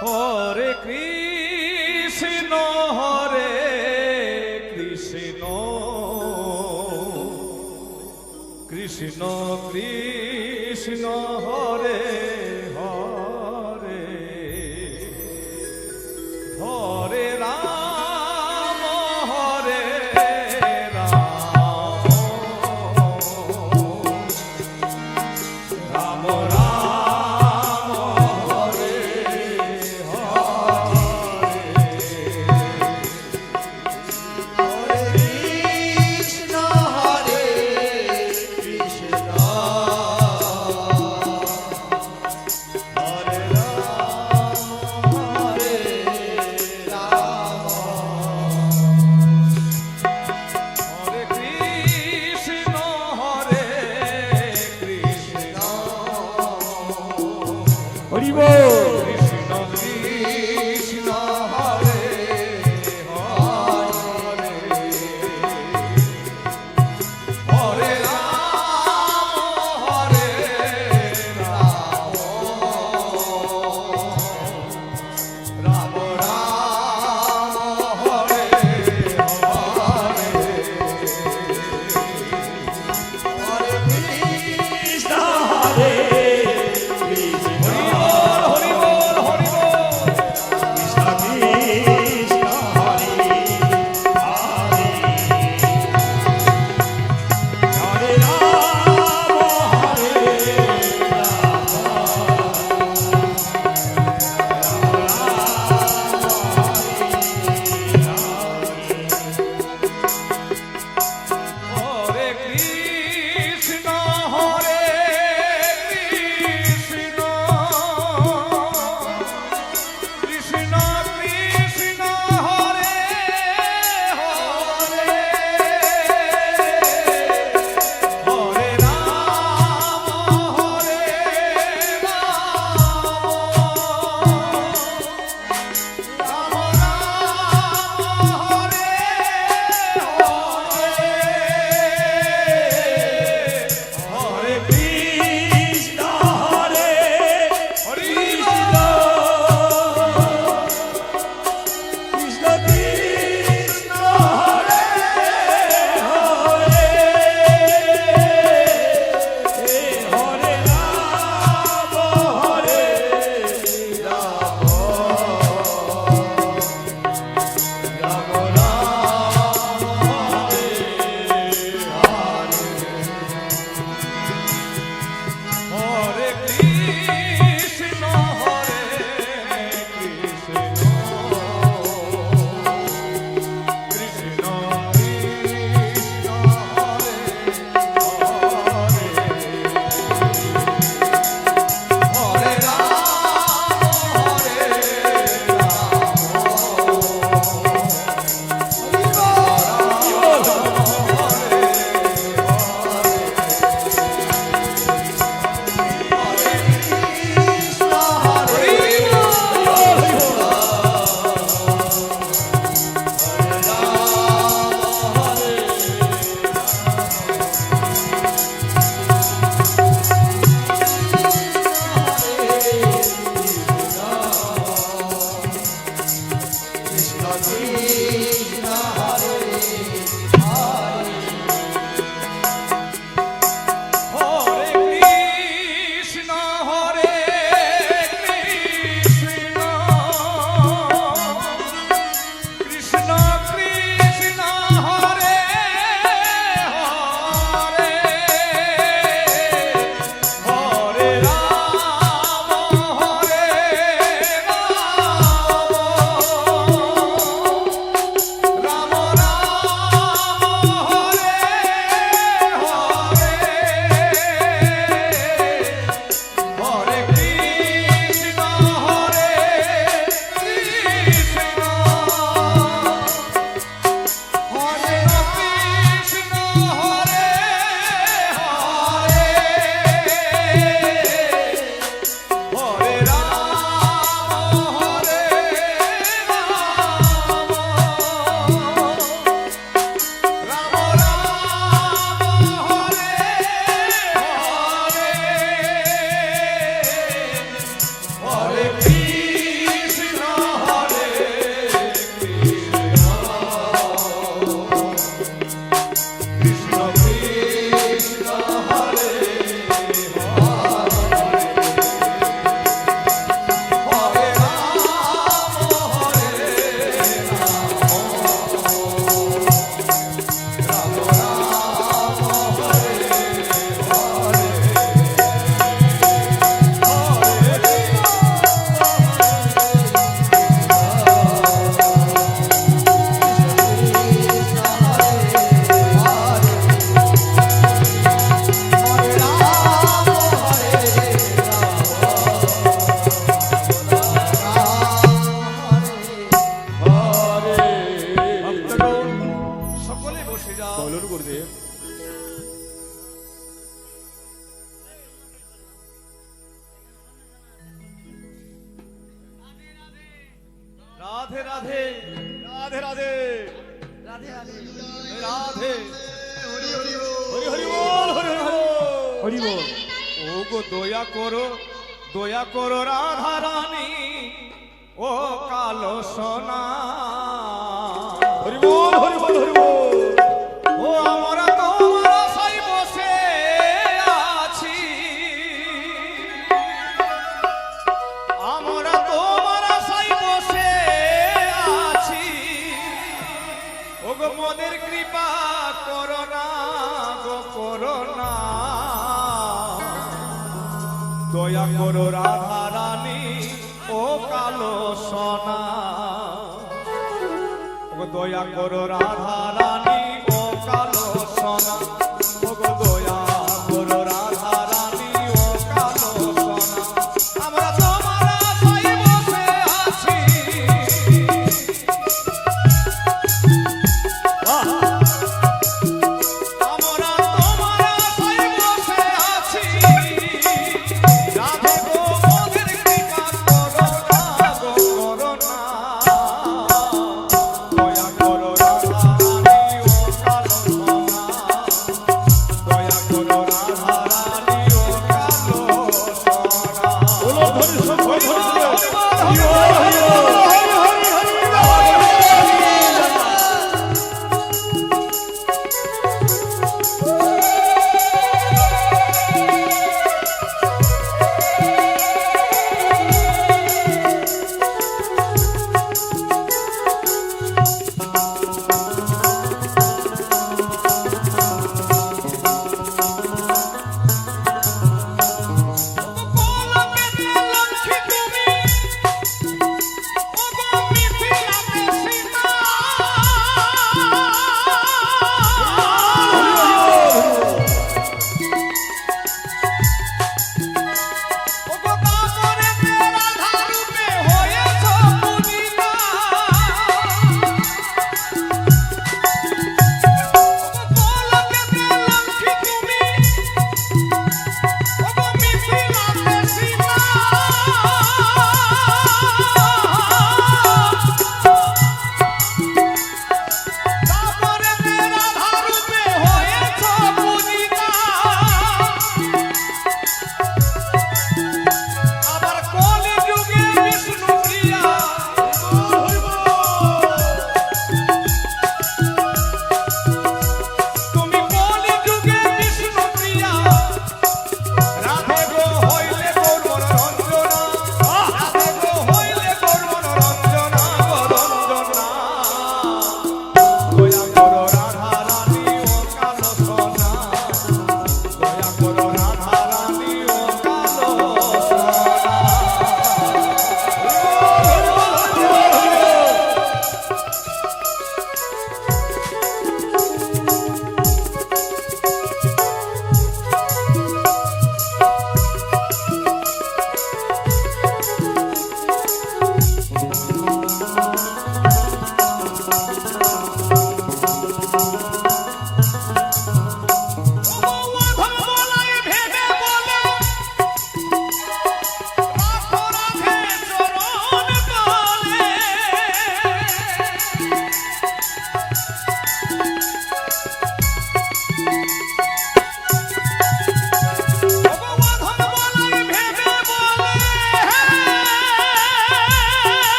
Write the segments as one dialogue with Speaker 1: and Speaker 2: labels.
Speaker 1: হরে কৃষ্ণ হরে কৃষ্ণ কৃষ্ণ কৃষ্ণ হরে হরে হরে রাম হরে রাম রাম রাম হরে
Speaker 2: হরি বল।
Speaker 1: কৃষ্ণ কৃষ্ণ হরে হরে হরে রাম হরে রাম রাম রাম হরে হরে
Speaker 2: কৃষ্ণ হরে
Speaker 1: হরে কৃষ্ণ হরে রাধে রাধে
Speaker 2: রাধে রাধে
Speaker 3: রাধে রাধে
Speaker 1: রাধে
Speaker 2: হরি হরি বল হরি হরি বল হরি বল
Speaker 1: ও গো দয়া করো রাধা রানী ও কালো সোনা
Speaker 2: হরি বল হরি বল হরি বল
Speaker 1: ও আমরা তোমার আশায় বসে আছি আমরা তোমার আশায় বসে আছি ও গো মোদের কৃপা করো না গো করো না দয়া করো রাধা রানী ও কালো সোনা ও দয়া করো রাধা রানী ও কালো সোনা ও গো দয়া করো রাধা রানী ও কালো সোনা আমরা তোমার আশায় বসে আছি আমরা তোমার আশায় বসে আছি রাধে গো মোদের কৃপা করো না গো করো না দয়া করো রাধা রানী ও কালো সোনা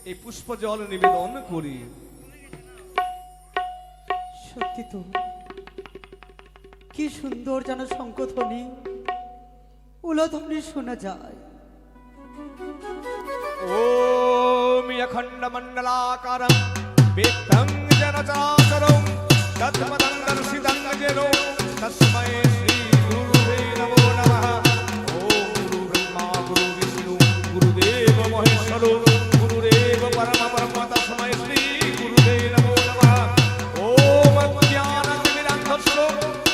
Speaker 1: এই পুষ্প জল নিবেদন করি।
Speaker 3: সত্যি তো, কি সুন্দর যেন শঙ্খধ্বনি উলধ্বনি শোনা যায়।
Speaker 1: ওম অখণ্ড মণ্ডলাকারং বেত্তং যেন চরাচরং তৎপদং দর্শিতং যেন তস্मै শ্রী গুরুবে নমো নমঃ। ওম গুরু ব্রহ্মা গুরু বিষ্ণু গুরুদেব মহেশ্বর গুরুদেব পরম ব্রহ্ম তস্मै শ্রী গুরুবে নমো নমঃ। ওম জ্ঞানতিমিরান্ধস্য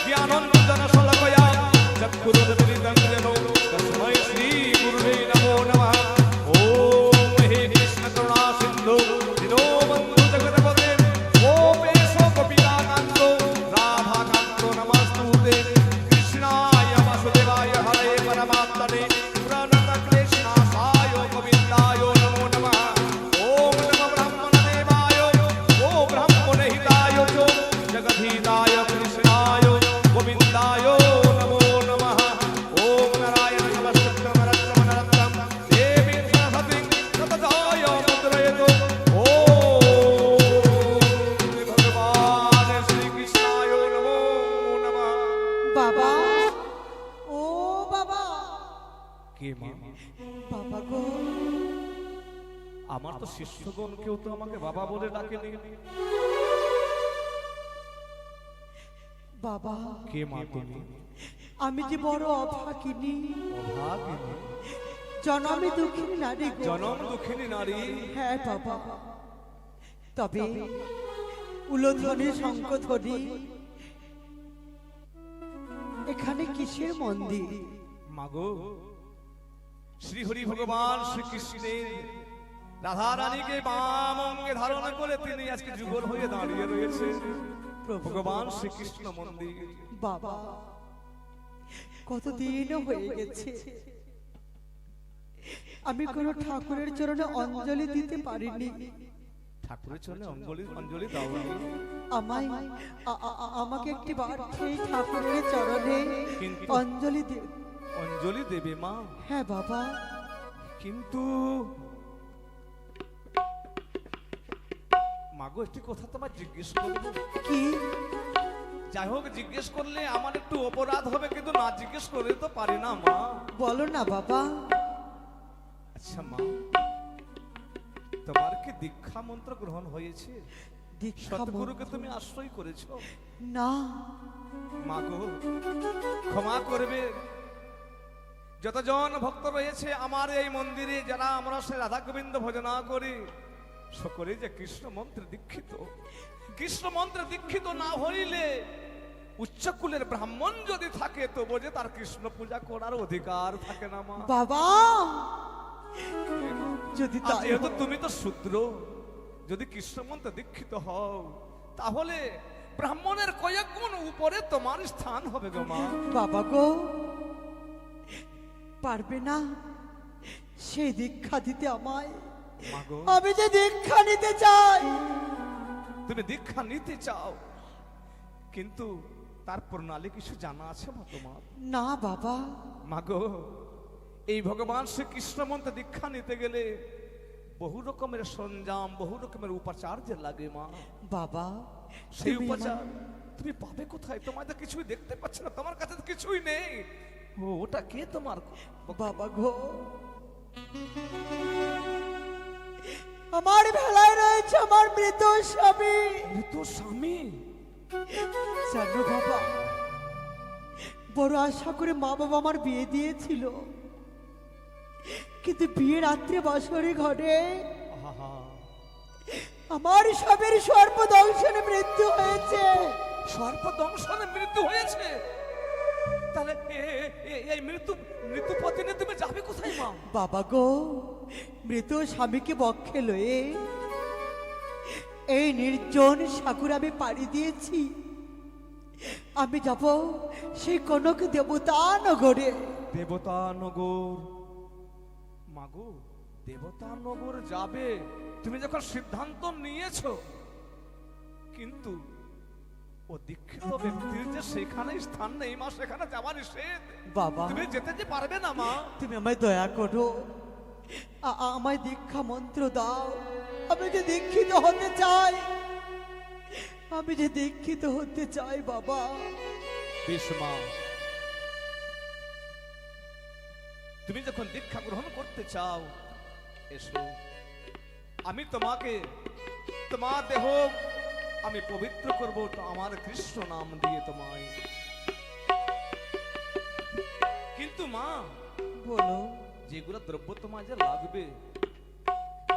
Speaker 1: জ্ঞানাঞ্জনশলাকয়া চক্ষুरुन्मीलितं येन তস্मै শ্রী গুরুবে নমো নমঃ। ওম হে কৃষ্ণ করুণা সিন্ধু দীনবন্ধু জগৎপতে গোপেশ গোপিকাকান্ত রাধাকান্ত নমস্তুতে। কৃষ্ণায় বাসুদেবায় হরে পরমাত্মনে প্রণত ক্লেশনাশায় গোবিন্দায় নমো নমঃ। ওম নমো ব্রহ্মণদেবায় ও ব্রাহ্মণহিতায় চ জগদ্ধিতায় কৃষ্ণায় গোবিন্দায় নমো নমঃ। ওম নারায়ণ নমস্তুতে নরোত্তম নরোত্তম দেবী সরস্বতী ততজয় মুদ্রয়েত। ওম ভগবান শ্রীকৃষ্ণায় নমো নমঃ।
Speaker 3: বাবা, ও বাবা,
Speaker 1: কে মা?
Speaker 3: বাবা গো,
Speaker 1: আমার তো শিষ্যগণ কেউ তো আমাকে বাবা বলে ডাকেনি।
Speaker 3: বাবা,
Speaker 1: কে মা তুমি?
Speaker 3: আমি যে বড় অভাগিনী,
Speaker 1: অভাগিনী?
Speaker 3: জনমে দুঃখিনী নারী গো।
Speaker 1: জনম দুঃখিনী নারী?
Speaker 3: হ্যাঁ বাবা, তবে উলধ্বনি শঙ্খধ্বনি এখানে কিসের মন্দির?
Speaker 1: মাগো, শ্রী হরি ভগবান শ্রীকৃষ্ণের রাধা রানীকে বাম অঙ্গে ধারণ করে তিনি আজকে যুগল হয়ে দাঁড়িয়ে রয়েছে ভগবান শ্রীকৃষ্ণ মন্দির।
Speaker 3: বাবা, কতদিন হয়ে গেছে আমি কোনো ঠাকুরের চরণে অঞ্জলি দিতে পারিনি।
Speaker 1: ঠাকুরের চরণে অঞ্জলি দাও।
Speaker 3: আমায় আমাকে একটি বার সেই ঠাকুরের চরণে
Speaker 1: কিন্তু-
Speaker 3: অঞ্জলি দে।
Speaker 1: অঞ্জলি দেবে মা,
Speaker 3: হ্যাঁ বাবা,
Speaker 1: কিন্তু মাগো একটি কথা তোমার জিজ্ঞেস করবো।
Speaker 3: কি?
Speaker 1: যাই হোক, জিজ্ঞেস করলে আমার একটু অপরাধ হবে, কিন্তু না জিজ্ঞেস করলে তো পারি না মা।
Speaker 3: বলো না বাবা।
Speaker 1: আচ্ছা মা, তোমার কি দীক্ষা মন্ত্র গ্রহণ হয়েছে?
Speaker 3: দীক্ষা
Speaker 1: সতগুরুকে
Speaker 3: মন্ত্র?
Speaker 1: তুমি আশ্রয় করেছো?
Speaker 3: না
Speaker 1: মাগো, ক্ষমা করবে। যতজন ভক্ত রয়েছে আমার এই মন্দিরে, যারা আমরা সে রাধা গোবিন্দ ভজনা করি, সকলে যে কৃষ্ণ মন্ত্রে দীক্ষিত। কৃষ্ণ মন্ত্রে দীক্ষিত না হইলে উচ্চকুলের ব্রাহ্মণ যদি থাকে তবু যে তার কৃষ্ণ পূজা করার অধিকার থাকে না মা।
Speaker 3: বাবা, যদি
Speaker 1: আর
Speaker 3: তাই
Speaker 1: যেহেতু
Speaker 3: হয়-
Speaker 1: তুমি তো শূদ্র, যদি কৃষ্ণ মন্ত্রে দীক্ষিত হও তাহলে ব্রাহ্মণের কয়েক গুণ উপরে তোমার স্থান হবে গো মা।
Speaker 3: বাবা গো, পারবে না সেই দীক্ষা দিতে আমায়?
Speaker 1: মাগো,
Speaker 3: আমি যে দীক্ষা নিতে চাই।
Speaker 1: তুমি দীক্ষা নিতে চাও, কিন্তু তার প্রণালী কিছু জানা আছে মা তোমার?
Speaker 3: না বাবা।
Speaker 1: মাগো, এই ভগবান শ্রীকৃষ্ণ মন্ত্রে দীক্ষা নিতে গেলে বহু রকমের সরঞ্জাম, বহু রকমের উপাচার যে লাগে মা।
Speaker 3: বাবা,
Speaker 1: সেই
Speaker 3: তুমি
Speaker 1: উপাচার
Speaker 3: আমার-
Speaker 1: তুমি পাবে কোথায়? তোমার তো কিছুই দেখতে পাচ্ছ না, তোমার কাছে তো কিছুই নেই। ও, ওটা কে তোমার?
Speaker 3: বাবা গো, আমার ভেলায় রয়েছে আমার মৃত স্বামী।
Speaker 1: মৃত স্বামী?
Speaker 3: জানো বাবা, বড় আশা করে মা বাবা আমার বিয়ে দিয়েছিল, কিন্তু বিয়ে রাত্রে বাসরে ঘরে
Speaker 1: আহা,
Speaker 3: আমার স্বামীর সর্বদংশনে মৃত্যু হয়েছে।
Speaker 1: সর্পদংশনে মৃত্যু হয়েছে? তাহলে এই মৃত্যু পথে নিয়ে তুমি যাবে কোথায় মা?
Speaker 3: বাবা গো, মৃত স্বামীকে বক্ষে লয়ে এই নির্জন সাগর আমি পাড়ি দিয়েছি। আমি যাব সেই কনক দেবতা নগরে।
Speaker 1: দেবতানগর? মাগো, দেবতানগর যাবে তুমি যখন সিদ্ধান্ত নিয়েছো, কিন্তু ও দীক্ষিত ব্যক্তির যে সেখানে স্থান নেই মা, সেখানে যাওয়া নিষেধ।
Speaker 3: বাবা,
Speaker 1: তুমি যেতে যে পারবে না মা।
Speaker 3: তুমি আমায় দয়া করো, আমায় দীক্ষা মন্ত্র দাও। আমি যে দীক্ষিত হতে চাই, আমি যে দীক্ষিত হতে চাই বাবা।
Speaker 1: বেশ মা, তুমি যখন দীক্ষা গ্রহণ করতে চাও, এসো। আমি তোমাকে, তোমার দেহ আমি পবিত্র করব তো আমার কৃষ্ণ নাম দিয়ে তোমায়। কিন্তু মা,
Speaker 3: বলো।
Speaker 1: যেগুলো দ্রব্য তোমার যে লাগবে,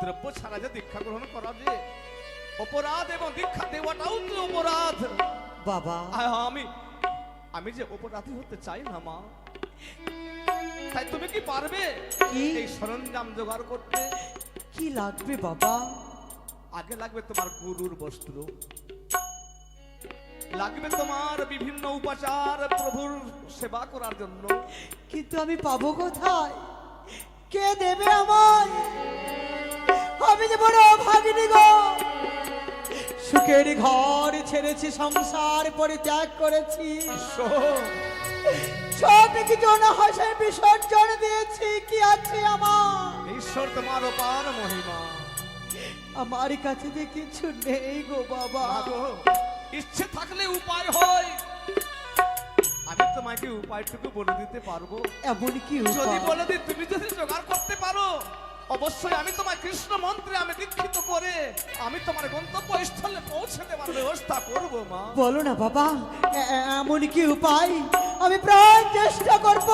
Speaker 1: দ্রব্য ছাড়া যে দীক্ষা গ্রহণ করা যে অপরাধ, এবং দীক্ষা দেওয়াটাও তো অপরাধ
Speaker 3: বাবা।
Speaker 1: আমি আমি যে অপরাধী হতে চাই না মা। তাই তুমি কি পারবে
Speaker 3: কি?
Speaker 1: এই সরঞ্জাম জোগাড় করতে?
Speaker 3: কি লাগবে বাবা?
Speaker 1: আগে লাগবে তোমার গুরুর বস্ত্র, লাগবে তোমার বিভিন্ন উপাচার প্রভুর সেবা করার জন্য।
Speaker 3: কিন্তু আমি পাবো কোথায়? কে দেবে আমায়? আমি যে বড় অভাগিনী গো। সুখের ঘর ছেড়েছি, সংসার পরিত্যাগ করেছি, সব কিছু অনাহাসে বিসর্জন দিয়েছি। কি আছে আমার?
Speaker 1: ঈশ্বর তোমার অপার মহিমা।
Speaker 3: আমার কাছে যে কিছু নেই গো বাবা।
Speaker 1: মাগো, ইচ্ছে থাকলে উপায় হয়। আমি তোমাকে উপায়টুকু বলে দিতে পারবো।
Speaker 3: এমন কি
Speaker 1: যদি
Speaker 3: উপায়?
Speaker 1: বলে দিই, তুমি যদি জোগাড় করতে পারো, অবশ্যই আমি তোমার কৃষ্ণ মন্ত্রে আমি দীক্ষিত করে আমি তোমার গন্তব্য স্থলে পৌঁছে দেওয়ার ব্যবস্থা করব মা।
Speaker 3: বলো না বাবা, এমন কি উপায়? আমি প্রাণ চেষ্টা করব।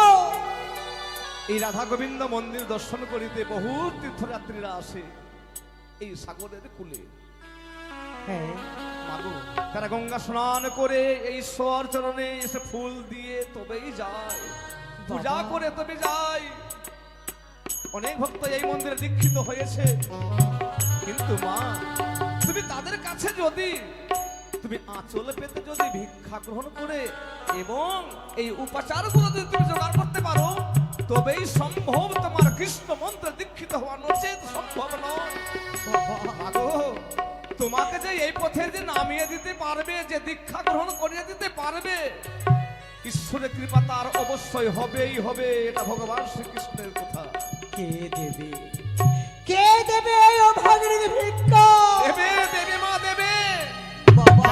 Speaker 1: এই রাধা গোবিন্দ মন্দির দর্শন করিতে বহু তীর্থযাত্রীরা আসে এই সাগরের কূলে।
Speaker 3: হ্যাঁ
Speaker 1: মাগো, তারা গঙ্গা স্নান করে এই ঈশ্বর চরণে এসে ফুল দিয়ে তবেই যায়, পূজা
Speaker 3: বাবা।
Speaker 1: করে তবে যায়। অনেক ভক্ত এই মন্দিরে দীক্ষিত হয়েছে। কিন্তু মা, তুমি তাদের কাছে যদি তুমি আঁচল পেতে যদি ভিক্ষা গ্রহণ করে এবং এই উপাচারগুলো যদি তুমি জোগাড় করতে পারো, তবেই সম্ভব তোমার কৃষ্ণ মন্ত্রে দীক্ষিত হওয়া, নচেত সম্ভব নয়। মাগো, তোমাকে যে এই পথে যে নামিয়ে দিতে পারবে, যে দীক্ষা গ্রহণ করিয়ে দিতে পারবে, ঈশ্বরের কৃপা তার অবশ্যই হবেই হবে। এটা ভগবান শ্রীকৃষ্ণের কথা।
Speaker 3: কে দেবে? কে দেবে এই অভাগিনী ভিক্ষা?
Speaker 1: দেবে দেবে মা, দেবে।
Speaker 3: বাবা,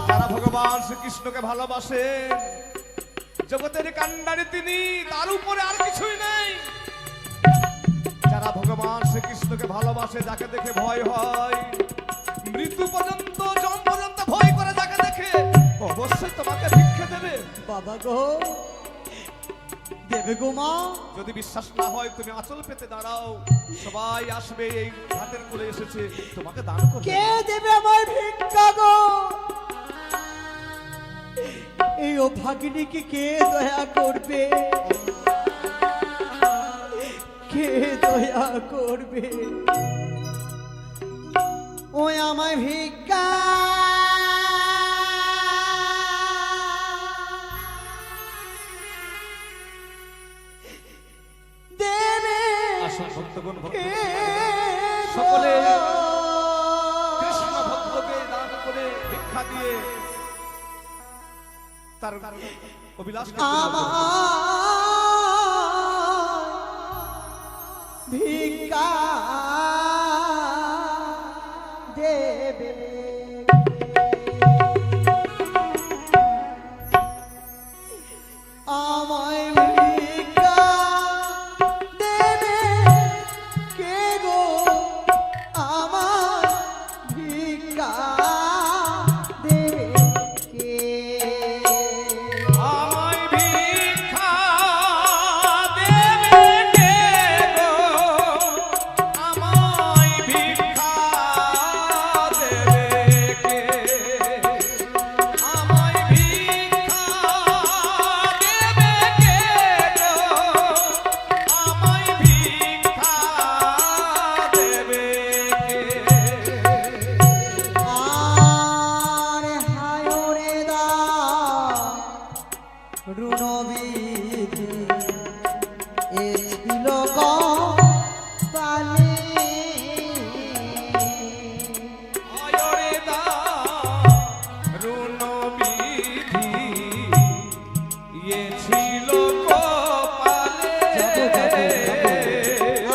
Speaker 1: যারা ভগবান শ্রীকৃষ্ণকে ভালোবাসে, জগতের কান্ডারি তিনি, তার উপরে আর কিছুই নেই। যারা ভগবান শ্রীকৃষ্ণকে ভালোবাসে, যাকে দেখে ভয় হয়, মৃত্যু পর্যন্ত, জম পর্যন্ত ভয় করে যাকে দেখে, অবশ্যই তোমাকে ভিক্ষে দেবে।
Speaker 3: বাবা গো, দেবে গো মা।
Speaker 1: যদি বিশ্বাস না হয়, তুমি আঁচল পেতে দাঁড়াও, সবাই আসবে, এই ঘাটের কোলে এসেছে, তোমাকে দান করবে।
Speaker 3: কে দেবে আমার ভিক্ষা গো? এই অভাগিনীকে কে দয়া করবে? কে দয়া করবে? ওই আমায় ভিক্ষা দেবে।
Speaker 1: আসুন ভক্তগণ, ভক্ত
Speaker 3: কে
Speaker 1: সকলে
Speaker 3: গো?
Speaker 1: কৃষ্ণ ভক্তকে দান করে ভিক্ষা দিয়ে তার অভিলাষ
Speaker 3: ভিক্ষা দেবে। আমায় ভিক্ষা দেবে কে গো? আমার ভিক্ষা দেবে কে?
Speaker 1: আমায় ভিক্ষা দেবে কে গো? আমায় ভিক্ষা দেবে কে? আমায় ভিক্ষা দেবে কে গো? আমায় ভিক্ষা দেবে কে?
Speaker 3: আর হায়রে দা রুণবিধি এ ছিল কপালে।
Speaker 1: আয়রে দা রুণ বিধি ইয়ে ছিল কপালে।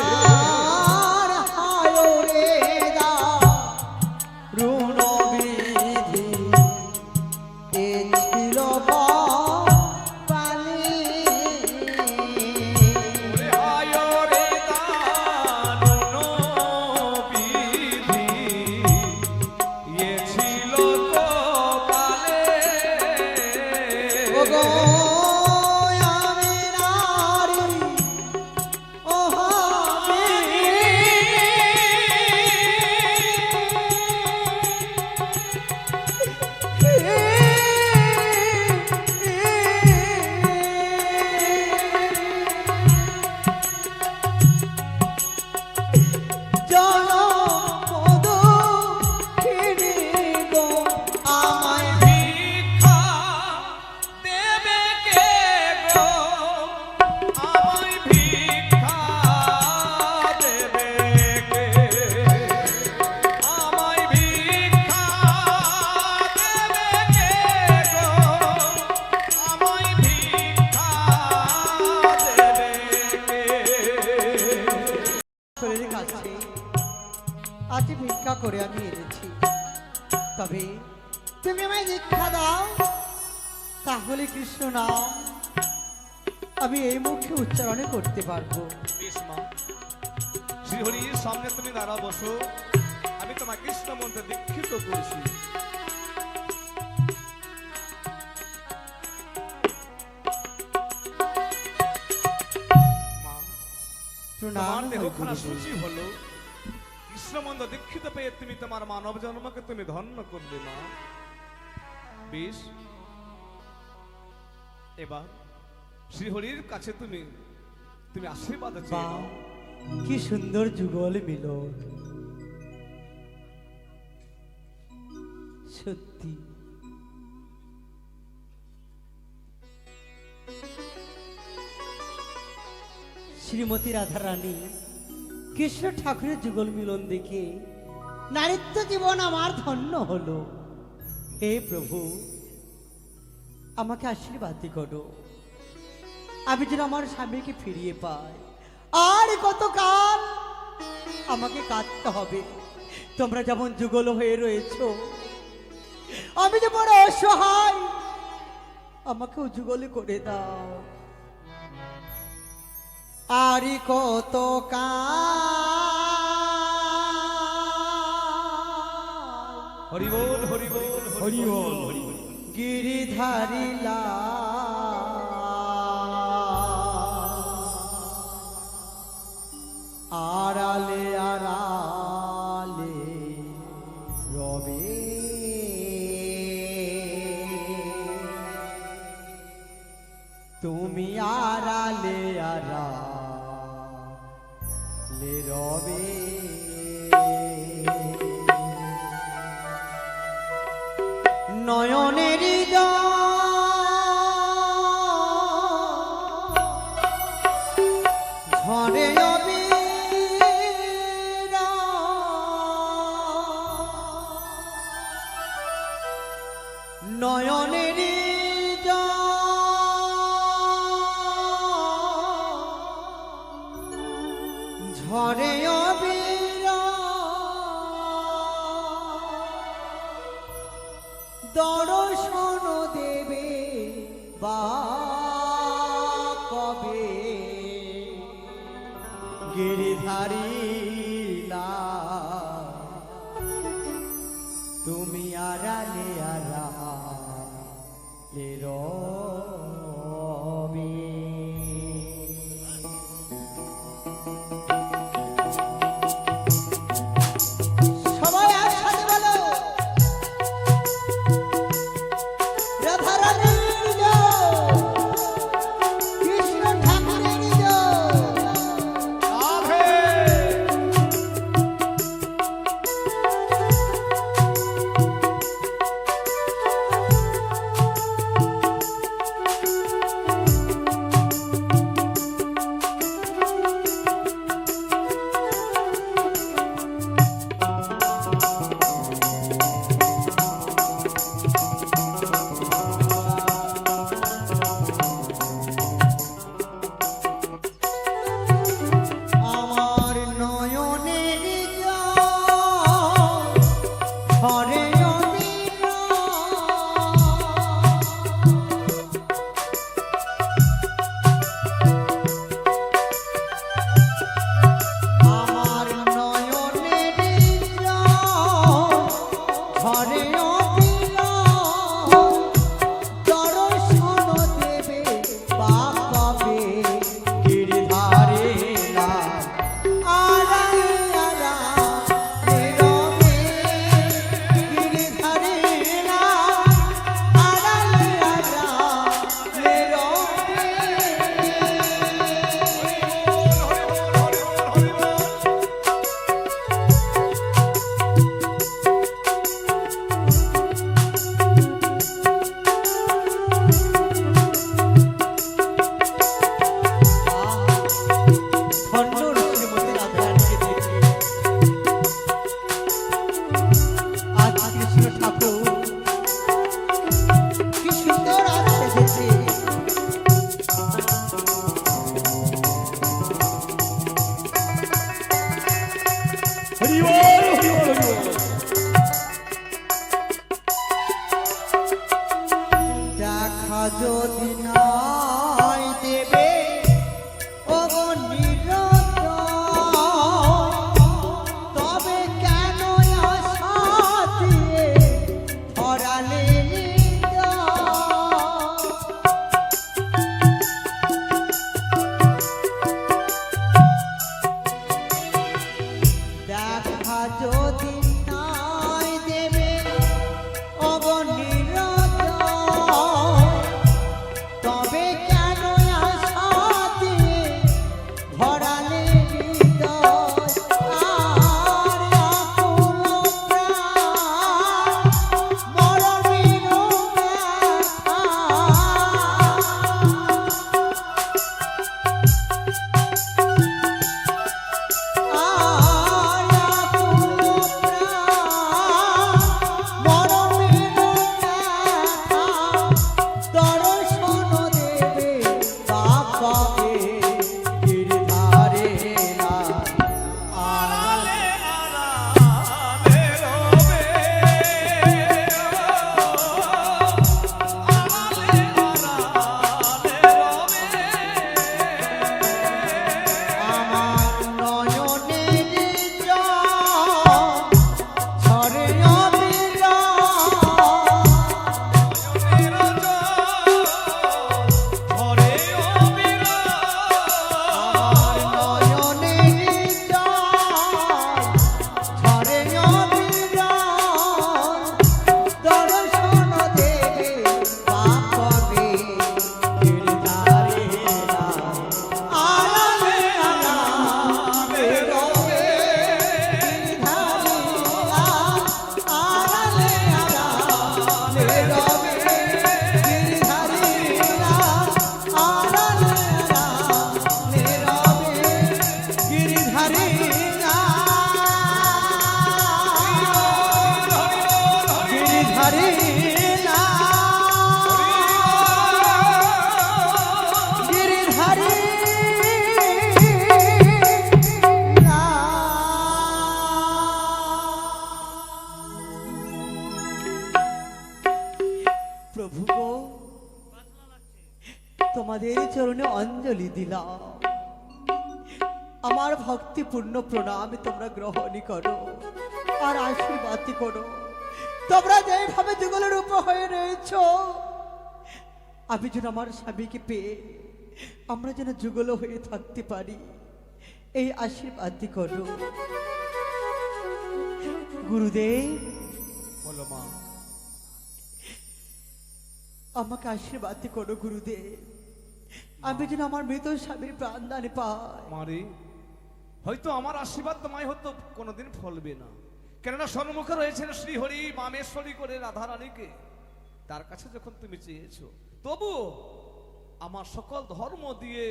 Speaker 3: আর হায়রে দা ছিল পালি
Speaker 1: ওরে হায় রে দারুণ বিধি, এ ছিল কপালে।
Speaker 3: ওগো আমি নারী ও আমি জনমদুখিনী গো আমায়
Speaker 1: ভিক্ষা দেবে কে গো, আমায় ভিক্ষা দেবে কে, আমায় ভিক্ষা দেবে কে গো, আমায় ভিক্ষা দেবে কে।
Speaker 3: শরীরের কাছে আজ ভিক্ষা করে আমি এনেছি, তবে তুমি আমায় দীক্ষা দাও, তাহলে কৃষ্ণ নাম আমি এই মুখে উচ্চারণে করতে পারবো।
Speaker 1: বেশ মা, শ্রীহরির সামনে তুমি দাঁড়া বসো, আমি তোমার কৃষ্ণ মন্ত্রে দীক্ষিত করছি। মা,
Speaker 3: প্রণাম
Speaker 1: তোমার দেহখানা
Speaker 3: গুরুদেব।
Speaker 1: সূচি হলো, কৃষ্ণমন্দ দীক্ষিত পেয়ে তুমি তোমার মানব জন্মকে তুমি ধন্য করলে মা। বেশ, এবার শ্রীহরির কাছে তুমি তুমি আশীর্বাদ
Speaker 3: বাহ,
Speaker 1: চেয়ে নাও।
Speaker 3: কি সুন্দর যুগল মিলন, সত্যি শ্রীমতী রাধারানী কৃষ্ণ ঠাকুরের যুগল মিলন দেখে নারীত্ব জীবন আমার ধন্য হলো। হে প্রভু, আমাকে আশীর্বাদ করো, আমি যেন আমার স্বামীকে ফিরিয়ে পাই। আর কতকাল আমাকে কাঁদতে হবে? তোমরা যেমন যুগল হয়ে রয়েছো, আমি যে বড় অসহায়, আমাকেও যুগল করে দাও। আর কত
Speaker 1: হরি বল হরি বল হরি বল হরি বল।
Speaker 3: গিরিধারী আড়ালে আড়ালে রবে, তুমি আড়ালে আড়ালে রবে। নয়নেরই ঝরে নয়নেরই ঝরে দর্শন দেবে বা কবে গিরিধারী তুমি আড়ালে আড়ালে রবে। সবাই একসাথে বলো, রাধারানীর জয়, কৃষ্ণ ঠাকুরের জয়।
Speaker 1: রাধে।
Speaker 3: যদি নাই দেবে ও নিরত তবে কেন আশা দিয়ে ধরালে দেখা যদি নাই দেবে অবনিরত তবে কেন আশা দিয়ে ভরালে হৃদয় আর আকুল প্রাণ মরণের ব্যথা
Speaker 1: আড়ালে আড়ালে রবে আড়ালে আড়ালে রবে
Speaker 3: আমার নয়নের জল ঝরে অবিরাম
Speaker 1: ঘরে অবিরা
Speaker 3: নয়নের জল ঝরে অবিরাম দর্শন দেবে পাপবে গিরধারে আড়ালে আড়ালে রবে গিরধারে আড়ালে আড়ালে রবে গিরধারে আড়ালে আড়ালে রবে গিরধারে গিরধারে গিরধারে প্রভু গো তোমাদের চরণে অঞ্জলি দিলাম আমার ভক্তিপূর্ণ প্রণাম তোমরা গ্রহণই করো আর আশীর্বাদ করো তোমরা যেভাবে যুগলের উপর হয়ে রয়েছো আমি যেন আমার স্বামীকে পেয়ে আমরা যেন যুগল হয়ে থাকতে পারি এই আশীর্বাদ করো গুরুদেব
Speaker 1: বলো মা
Speaker 3: আমাকে আশীর্বাদ করো গুরুদেব আমি যেন আমার মৃত স্বামীর প্রাণদানে পাই
Speaker 1: মারে হয়তো আমার আশীর্বাদ তোমায় হয়তো কোনোদিন ফলবে না কেননা সম্মুখে রয়েছেন শ্রীহরি মামেশ্বরী করে রাধারানীকে তার কাছে যখন তুমি চেয়েছো তবু আমার সকল ধর্ম দিয়ে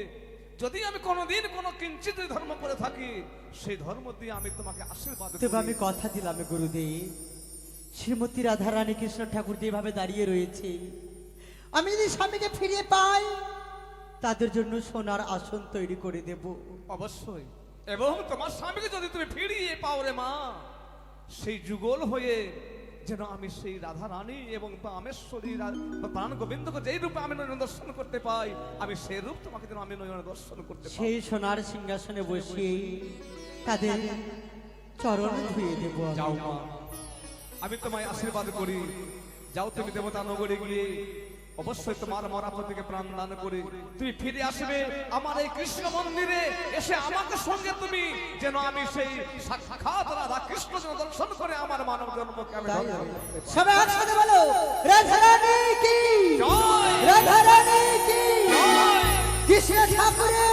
Speaker 1: যদি আমি কোনোদিন কোনো কিঞ্চিত ধর্ম করে থাকি সেই ধর্ম দিয়ে আমি তোমাকে আশীর্বাদ
Speaker 3: তবে
Speaker 1: করি।
Speaker 3: আমি কথা দিলাম গুরুদেব শ্রীমতী রাধারানী কৃষ্ণ ঠাকুর যেভাবে দাঁড়িয়ে রয়েছে আমি যদি স্বামীকে ফিরিয়ে পাই তাদের জন্য সোনার আসন তৈরি করে দেব
Speaker 1: অবশ্যই এবং তোমার স্বামীকে যদি তুমি ফিরিয়ে পাও রে মা সেই যুগল হয়ে যেন আমি সেই রাধা রানী এবং রামেশ্বরী প্রাণ গোবিন্দকে যেই রূপে আমি নয়ন দর্শন করতে পাই আমি সেই রূপ তোমাকে যেন আমি নয়ন দর্শন করতে পাই
Speaker 3: সেই সোনার সিংহাসনে বসিয়ে তাদের চরণ ধুয়ে দেব আমি।
Speaker 1: যাও মা আমি তোমায় আশীর্বাদ করি যাও তুমি দেবতা নগরে গিয়ে অবশ্যই তোমার মরাপদ থেকে প্রাণ দান করে তুমি ফিরে আসবে আমার এই কৃষ্ণ মন্দিরে এসে আমাকে সঙ্গে তুমি যেন আমি সেই সাক্ষাৎ রাধা কৃষ্ণ যেন দর্শন করে আমার মানব জন্মকে আমি
Speaker 3: তাই
Speaker 1: ধন্য
Speaker 3: হবে।
Speaker 1: করতে পারি।
Speaker 3: সবাই একসাথে বলো রাধারানী কি
Speaker 1: জয়!
Speaker 3: রাধারানী কি
Speaker 1: জয়!
Speaker 3: কৃষ্ণ ঠাকুরের